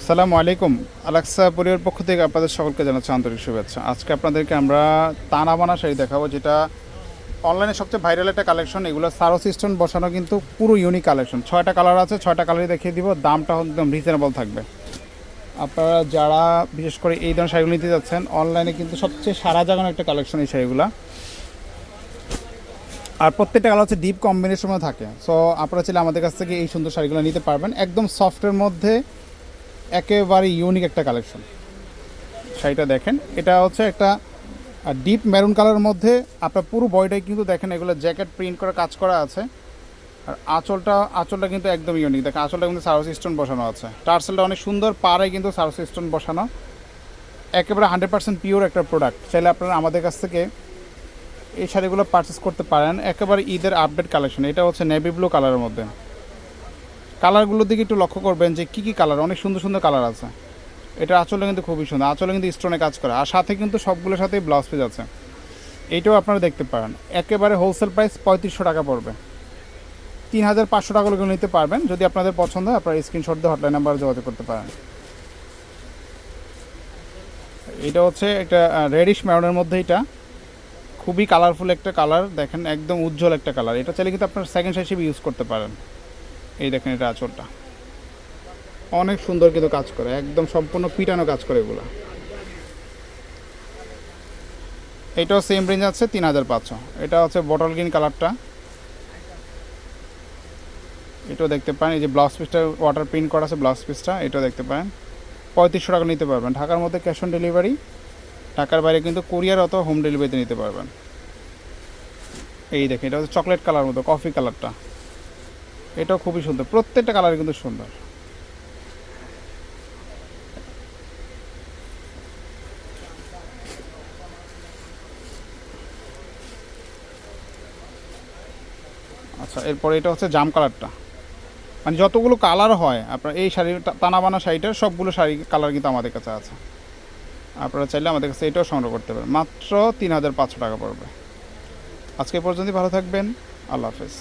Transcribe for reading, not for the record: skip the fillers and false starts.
আসসালামু আলাইকুম। আলাক্সা পরিবারের পক্ষ থেকে আপনাদের সকলকে জানাচ্ছি আন্তরিক শুভেচ্ছা। আজকে আপনাদেরকে আমরা তানা বানা শাড়ি দেখাবো, যেটা অনলাইনে সবচেয়ে ভাইরাল একটা কালেকশন। এগুলো সারোস স্টোন বসানো, কিন্তু পুরো ইউনিক কালেকশন। 6টা কালার আছে, 6টা কালারই দেখিয়ে দিব। দামটা একদম রিজনেবল থাকবে। আপনারা যারা বিশেষ করে এই ধরনের শাড়িগুলো নিতে যাচ্ছেন, অনলাইনে কিন্তু সবচেয়ে সারা জাগানো একটা কালেকশন এই শাড়িগুলো। আর প্রত্যেকটা কালার হচ্ছে ডিপ কম্বিনেশনে থাকে। সো আপনারা চাইলে আমাদের কাছ থেকে এই সুন্দর শাড়িগুলো নিতে পারবেন। একদম সফটের মধ্যে একেবারে ইউনিক একটা কালেকশন। শাড়িটা দেখেন, এটা হচ্ছে একটা ডিপ মেরুন কালারের মধ্যে। আপনার পুরো বডিটাই কিন্তু দেখেন এগুলো জ্যাকেট প্রিন্ট করে কাজ করা আছে। আর আঁচলটা কিন্তু একদম ইউনিক। দেখেন আঁচলটা কিন্তু সারোস স্টোন বসানো আছে। টার্সেলটা অনেক সুন্দর, পাড়ে কিন্তু সারোস স্টোন বসানো। একেবারে 100% পিওর একটা প্রোডাক্ট। চাইলে আপনারা আমাদের কাছ থেকে এই শাড়িগুলো পারচেস করতে পারেন। একেবারে ঈদের আপডেট কালেকশন। এটা হচ্ছে নেভি ব্লু কালারের মধ্যে। কালারগুলোর দিকে একটু লক্ষ্য করবেন যে কী কী কালার, অনেক সুন্দর সুন্দর কালার আছে। এটা আঁচলে কিন্তু খুবই সুন্দর, আঁচলে কিন্তু স্টোনে কাজ করে। আর সাথে কিন্তু সবগুলোর সাথেই ব্লাউজ পিস আছে। এইটাও আপনারা দেখতে পারেন। একেবারে হোলসেল প্রাইস 3500 টাকা পড়বে। 3500 টাকা করে নিতে পারবেন। যদি আপনাদের পছন্দ হয় আপনারা স্ক্রিনশট দিয়ে হটলাইন নাম্বারে যোগাযোগ করতে পারেন। এটা হচ্ছে একটা রেডিশ ম্যারনের মধ্যে। এটা খুবই কালারফুল একটা কালার। দেখেন একদম উজ্জ্বল একটা কালার। এটা চাইলে কিন্তু আপনার সেকেন্ড শাড়ি হিসেবে ইউজ করতে পারেন। এই দেখেন, এটা আঁচলটা অনেক সুন্দর কিন্তু কাজ করে, একদম সম্পূর্ণ পিটানো কাজ করে এগুলো। এটাও সেম রেঞ্জ আছে 3500। এটা হচ্ছে বটল গ্রিন কালারটা। এটাও দেখতে পারেন। এই যে ব্লাউজ পিসটা ওয়াটার প্রিন্ট করা আছে, ব্লাউজ পিসটা এটাও দেখতে পারেন। 3500 টাকা নিতে পারবেন। ঢাকার মধ্যে ক্যাশ অন ডেলিভারি, ঢাকার বাইরে কিন্তু কুরিয়ার অথবা হোম ডেলিভারিতে নিতে পারবেন। এই দেখেন, এটা হচ্ছে চকলেট কালার মতো, কফি কালারটা। এটাও খুবই সুন্দর, প্রত্যেকটা কালার কিন্তু সুন্দর। আচ্ছা, এরপরে এটা হচ্ছে জাম কালারটা। মানে যতগুলো কালার হয় আপনার এই শাড়ির টানা বানা শাড়িটার সবগুলো শাড়ি কালার কিন্তু আমাদের কাছে আছে। আপনারা চাইলে আমাদের কাছে এটাও সংগ্রহ করতে পারেন। মাত্র 3500 টাকা পড়বে। আজকে পর্যন্ত ভালো থাকবেন। আল্লাহ হাফেজ।